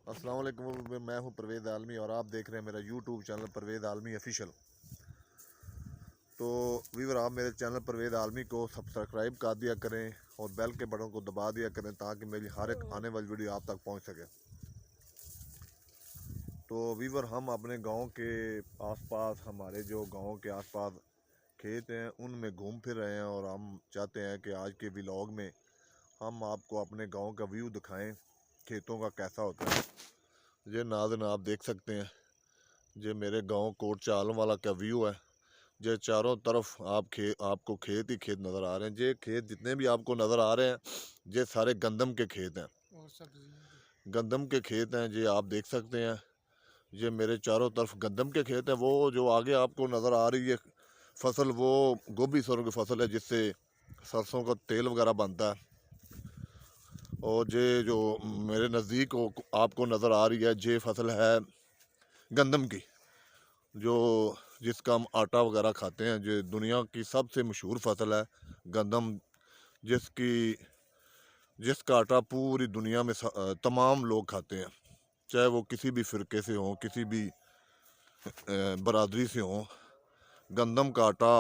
अस्सलाम वालेकुम, मैं हूं परवेज़ आलमी और आप देख रहे हैं मेरा यूट्यूब चैनल परवेज़ आलमी ऑफिशियल। तो वीवर, आप मेरे चैनल परवेज़ आलमी को सब्सक्राइब कर दिया करें और बेल के बटन को दबा दिया करें ताकि मेरी हर एक आने वाली वीडियो आप तक पहुंच सके। तो वीवर, हम अपने गांव के आसपास, हमारे जो गांव के आसपास खेत हैं उनमें घूम फिर रहे हैं और हम चाहते हैं कि आज के व्लॉग में हम आपको अपने गांव का व्यू दिखाएं, खेतों का कैसा होता है। ये नाज़रीन, आप देख सकते हैं, ये मेरे गांव कोट चाल वाला का व्यू है। ये चारों तरफ आपको खेत ही खेत नज़र आ रहे हैं। ये खेत जितने भी आपको नज़र आ रहे हैं, ये सारे गंदम के खेत हैं और सब्जियां गंदम के खेत हैं। ये आप देख सकते हैं, ये मेरे चारों तरफ गंदम के खेत हैं। वो जो आगे आपको नज़र आ रही है फसल, वो गोभी सरसों की फसल है जिससे सरसों का तेल वगैरह बनता है। और ये जो मेरे नज़दीक आपको नज़र आ रही है, ये फसल है गंदम की, जो जिसका हम आटा वगैरह खाते हैं। जो दुनिया की सबसे मशहूर फसल है गंदम, जिसकी जिसका आटा पूरी दुनिया में तमाम लोग खाते हैं, चाहे वो किसी भी फ़िरके से हों, किसी भी बरादरी से हों। गंदम का आटा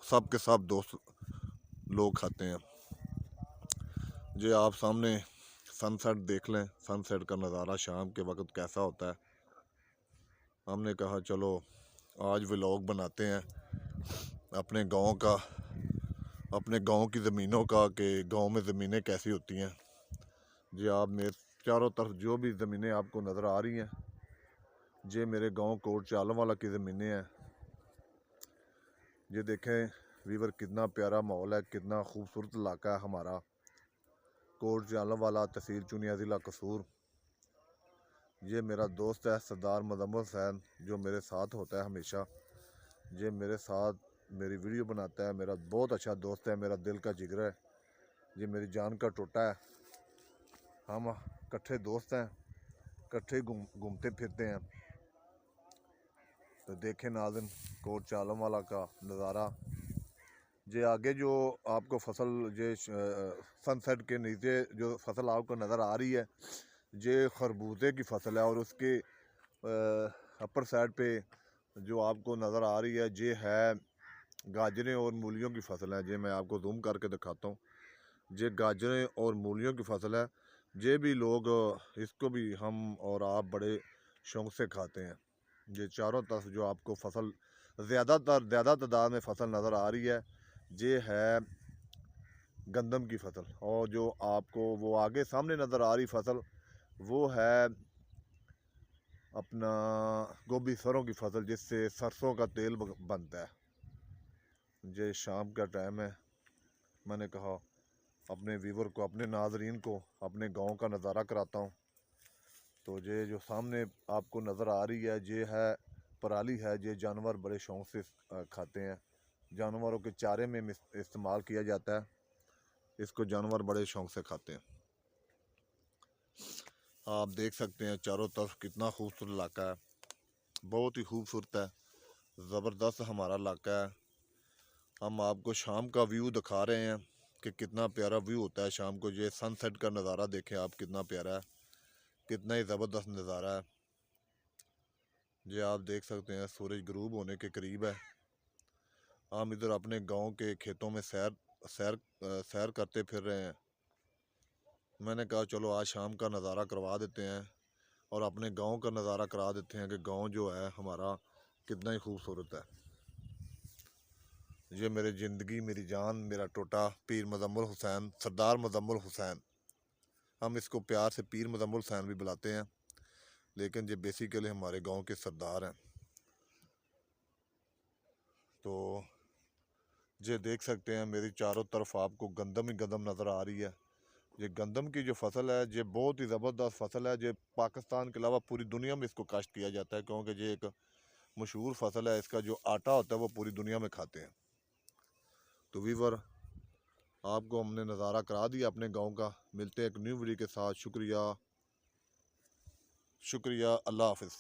सब के सब दोस्त लोग खाते हैं। जो आप सामने सनसेट देख लें, सनसेट का नज़ारा शाम के वक्त कैसा होता है। हमने कहा चलो आज व्लॉग बनाते हैं अपने गांव का, अपने गांव की ज़मीनों का, कि गांव में ज़मीनें कैसी होती हैं। जी, आप मेरे चारों तरफ जो भी ज़मीनें आपको नज़र आ रही हैं, ये मेरे गांव कोट चालम वाला की ज़मीनें हैं। ये देखें वीवर, कितना प्यारा माहौल है, कितना खूबसूरत इलाका है हमारा कोट चालम वाला, तहसील चुनिया, ज़िला कसूर। ये मेरा दोस्त है सरदार मजम्मल हुसैन, जो मेरे साथ होता है हमेशा। ये मेरे साथ मेरी वीडियो बनाता है, मेरा बहुत अच्छा दोस्त है, मेरा दिल का जिगर है, ये मेरी जान का टोटा है। हम इकट्ठे दोस्त हैं, इकट्ठे घूमते फिरते हैं। तो देखें नाज़रीन, कोट चालम वाला का नज़ारा। ये आगे जो आपको फसल, ये सनसेट के नीचे जो फसल आपको नज़र आ रही है, ये खरबूजे की फसल है। और उसके अपर साइड पे जो आपको नज़र आ रही है, ये है गाजरें और मूलियों की फसल है। ये मैं आपको जूम करके दिखाता हूँ। ये गाजरें और मूलियों की फसल है। ये भी लोग, इसको भी हम और आप बड़े शौक से खाते हैं। ये चारों तरफ जो आपको फसल ज़्यादा तादाद में फसल नज़र आ रही है, ये है गंदम की फसल। और जो आपको वो आगे सामने नज़र आ रही फसल, वो है अपना गोभी सरों की फसल, जिससे सरसों का तेल बनता है। ये शाम का टाइम है, मैंने कहा अपने व्यूवर को, अपने नाजरीन को अपने गांव का नज़ारा कराता हूँ। तो ये जो सामने आपको नज़र आ रही है, ये है पराली है। ये जानवर बड़े शौक से खाते हैं, जानवरों के चारे में इस्तेमाल किया जाता है। इसको जानवर बड़े शौक से खाते हैं। आप देख सकते हैं चारों तरफ कितना खूबसूरत इलाका है, बहुत ही खूबसूरत है, ज़बरदस्त हमारा इलाका है। हम आपको शाम का व्यू दिखा रहे हैं कि कितना प्यारा व्यू होता है शाम को। ये सनसेट का नज़ारा देखें आप, कितना प्यारा है, कितना ही ज़बरदस्त नज़ारा है। ये आप देख सकते हैं सूरज गरूब होने के करीब है। हम इधर अपने गांव के खेतों में सैर सैर सैर करते फिर रहे हैं। मैंने कहा चलो आज शाम का नज़ारा करवा देते हैं और अपने गांव का नज़ारा करा देते हैं कि गांव जो है हमारा कितना ही खूबसूरत है। ये मेरी ज़िंदगी, मेरी जान, मेरा टोटा पीर मजम्मल हुसैन, सरदार मजम्मल हुसैन। हम इसको प्यार से पीर मजम्मल हुसैन भी बुलाते हैं, लेकिन ये बेसिकली हमारे गांव के सरदार हैं। तो ये देख सकते हैं मेरी चारों तरफ आपको गंदम ही गंदम नज़र आ रही है। ये गंदम की जो फसल है, ये बहुत ही ज़बरदस्त फसल है। ये पाकिस्तान के अलावा पूरी दुनिया में इसको काश्त किया जाता है, क्योंकि ये एक मशहूर फसल है। इसका जो आटा होता है वो पूरी दुनिया में खाते हैं। तो वीवर, आपको हमने नज़ारा करा दिया अपने गांव का। मिलते हैं एक न्यू वीडियो के साथ। शुक्रिया, शुक्रिया, अल्लाह हाफिज़।